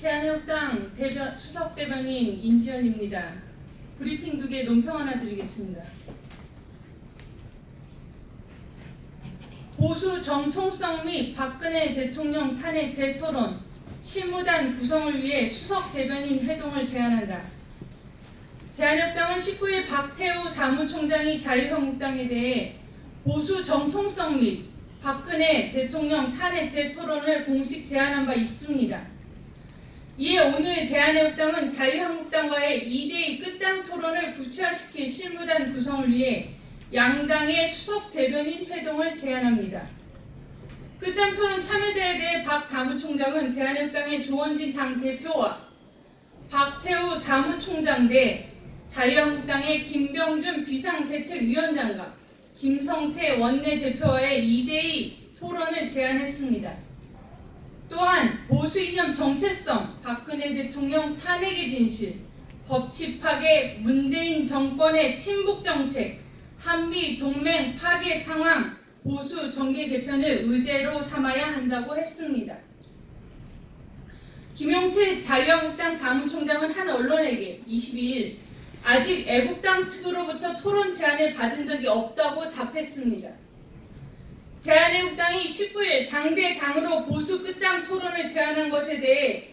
대한애국당 수석 대변인 임지연입니다. 브리핑 2개 논평 하나 드리겠습니다. 보수 정통성 및 박근혜 대통령 탄핵 대토론 실무단 구성을 위해 수석 대변인 회동을 제안한다. 대한애국당은 19일 박태우 사무총장이 자유한국당에 대해 보수 정통성 및 박근혜 대통령 탄핵 대토론을 공식 제안한 바 있습니다. 이에 오늘 대한애국당은 자유한국당과의 2대2 끝장 토론을 구체화시킬 실무단 구성을 위해 양당의 수석 대변인 회동을 제안합니다. 끝장 토론 참여자에 대해 박 사무총장은 대한애국당의 조원진 당대표와 박태우 사무총장 대 자유한국당의 김병준 비상대책위원장과 김성태 원내대표와의 2대2 토론을 제안했습니다. 또한 보수 이념 정체성, 박근혜 대통령 탄핵의 진실, 법치 파괴, 문재인 정권의 친북 정책, 한미 동맹 파괴 상황, 보수 정계 개편을 의제로 삼아야 한다고 했습니다. 김용태 자유한국당 사무총장은 한 언론에게 22일 아직 애국당 측으로부터 토론 제안을 받은 적이 없다고 답했습니다. 대한애국당이 19일 당대 당으로 보수 끝장 토론을 제안한 것에 대해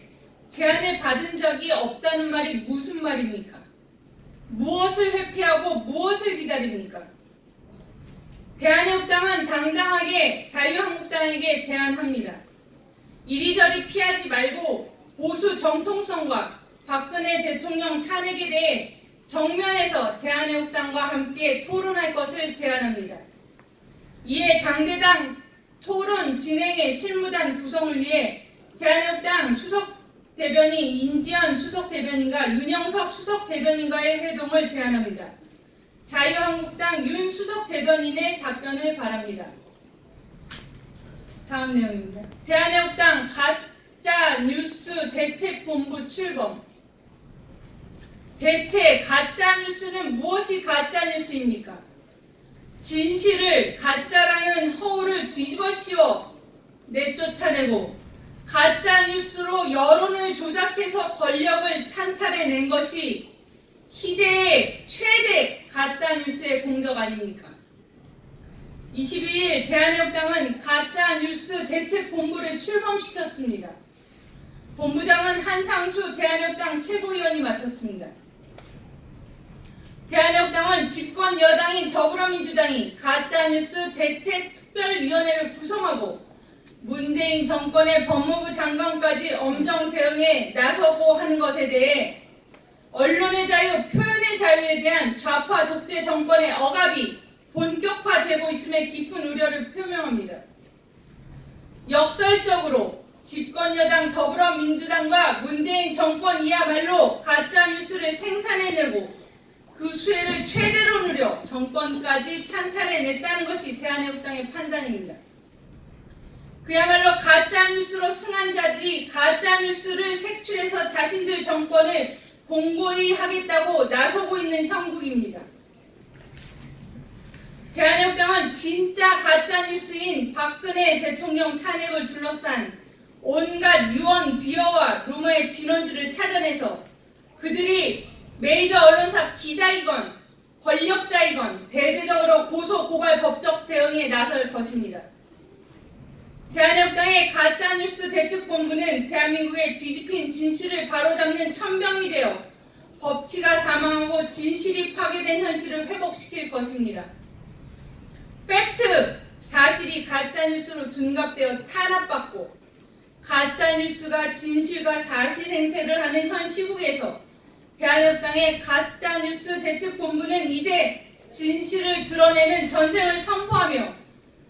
제안을 받은 적이 없다는 말이 무슨 말입니까? 무엇을 회피하고 무엇을 기다립니까? 대한애국당은 당당하게 자유한국당에게 제안합니다. 이리저리 피하지 말고 보수 정통성과 박근혜 대통령 탄핵에 대해 정면에서 대한애국당과 함께 토론할 것을 제안합니다. 이에 당대당 토론 진행의 실무단 구성을 위해 대한애국당 수석 대변인 임지연 수석 대변인과 윤영석 수석 대변인과의 회동을 제안합니다. 자유한국당 윤 수석 대변인의 답변을 바랍니다. 다음 내용입니다. 대한애국당 가짜뉴스 대책본부 출범. 대체 가짜뉴스는 무엇이 가짜뉴스입니까? 진실을 가짜라는 허울을 뒤집어 씌워 내쫓아내고 가짜뉴스로 여론을 조작해서 권력을 찬탈해낸 것이 희대의 최대 가짜뉴스의 공적 아닙니까? 22일 대한애국당은 가짜뉴스 대책본부를 출범시켰습니다. 본부장은 한상수 대한애국당 최고위원이 맡았습니다. 대한애국당은 집권 여당인 더불어민주당이 가짜뉴스 대책특별위원회를 구성하고 문재인 정권의 법무부 장관까지 엄정 대응에 나서고 하는 것에 대해 언론의 자유, 표현의 자유에 대한 좌파 독재 정권의 억압이 본격화되고 있음에 깊은 우려를 표명합니다. 역설적으로 집권 여당 더불어민주당과 문재인 정권이야말로 가짜뉴스를 생산해내고 그 수혜를 최대로 누려 정권까지 찬탈해냈다는 것이 대한애국당의 판단입니다. 그야말로 가짜뉴스로 승한 자들이 가짜뉴스를 색출해서 자신들 정권을 공고히 하겠다고 나서고 있는 형국입니다. 대한애국당은 진짜 가짜뉴스인 박근혜 대통령 탄핵을 둘러싼 온갖 유언, 비어와 루머의 진원지를 찾아내서 그들이 메이저 언론사 기자이건 권력자이건 대대적으로 고소, 고발, 법적 대응에 나설 것입니다. 대한애국당의 가짜뉴스 대책본부는 대한민국의 뒤집힌 진실을 바로잡는 천병이 되어 법치가 사망하고 진실이 파괴된 현실을 회복시킬 것입니다. 팩트, 사실이 가짜뉴스로 둔갑되어 탄압받고 가짜뉴스가 진실과 사실 행세를 하는 현 시국에서 대한애국당의 가짜뉴스 대책본부는 이제 진실을 드러내는 전쟁을 선포하며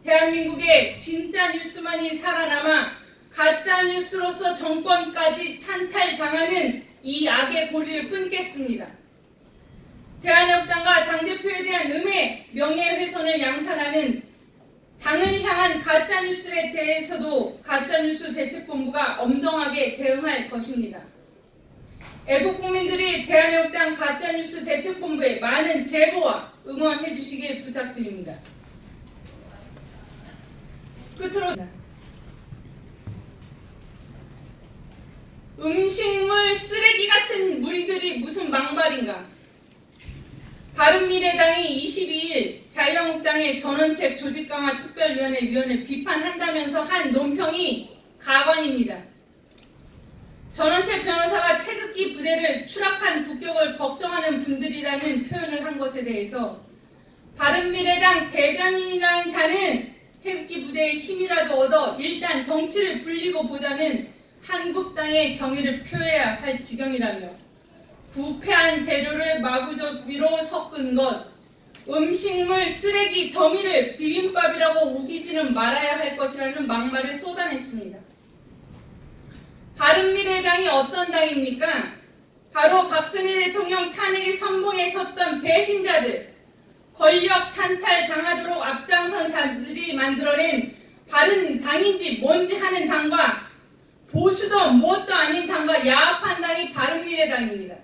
대한민국의 진짜 뉴스만이 살아남아 가짜뉴스로서 정권까지 찬탈당하는 이 악의 고리를 끊겠습니다. 대한애국당과 당대표에 대한 음해, 명예훼손을 양산하는 당을 향한 가짜뉴스에 대해서도 가짜뉴스 대책본부가 엄정하게 대응할 것입니다. 애국국민들이 대한애국당 가짜뉴스 대책본부에 많은 제보와 응원해 주시길 부탁드립니다. 끝으로 음식물 쓰레기 같은 무리들이 무슨 망발인가. 바른미래당이 22일 자유한국당의 전원책 조직강화 특별위원회 위원을 비판한다면서 한 논평이 가관입니다. 전원책 변호사가 태극기 부대를 추락한 국격을 걱정하는 분들이라는 표현을 한 것에 대해서 바른미래당 대변인이라는 자는 태극기 부대의 힘이라도 얻어 일단 덩치를 불리고 보자는 한국당의 경의를 표해야 할 지경이라며 부패한 재료를 마구잡이로 섞은 것, 음식물 쓰레기 더미를 비빔밥이라고 우기지는 말아야 할 것이라는 막말을 쏟아냈습니다. 바른미래당이 어떤 당입니까? 바로 박근혜 대통령 탄핵의 선봉에 섰던 배신자들, 권력 찬탈 당하도록 앞장선 자들이 만들어낸 바른 당인지 뭔지 하는 당과 보수도 무엇도 아닌 당과 야합한 당이 바른미래당입니다.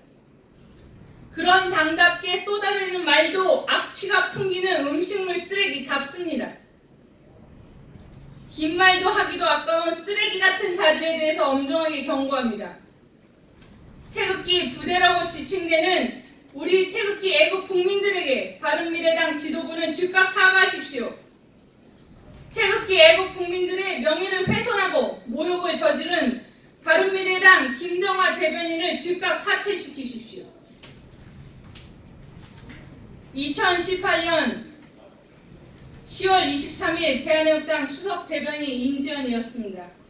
그런 당답게 쏟아내는 말도 악취가 풍기는 음식물 쓰레기답습니다. 긴 말도 하기도 아까운 쓰레기 같은 자들에 대해서 엄정하게 경고합니다. 태극기 부대라고 지칭되는 우리 태극기 애국 국민들에게 바른미래당 지도부는 즉각 사과하십시오. 태극기 애국 국민들의 명예를 훼손하고 모욕을 저지른 바른미래당 김정화 대변인을 즉각 사퇴시키십시오. 2018년 10월 23일 대한애국당 수석 대변인 임지연이었습니다.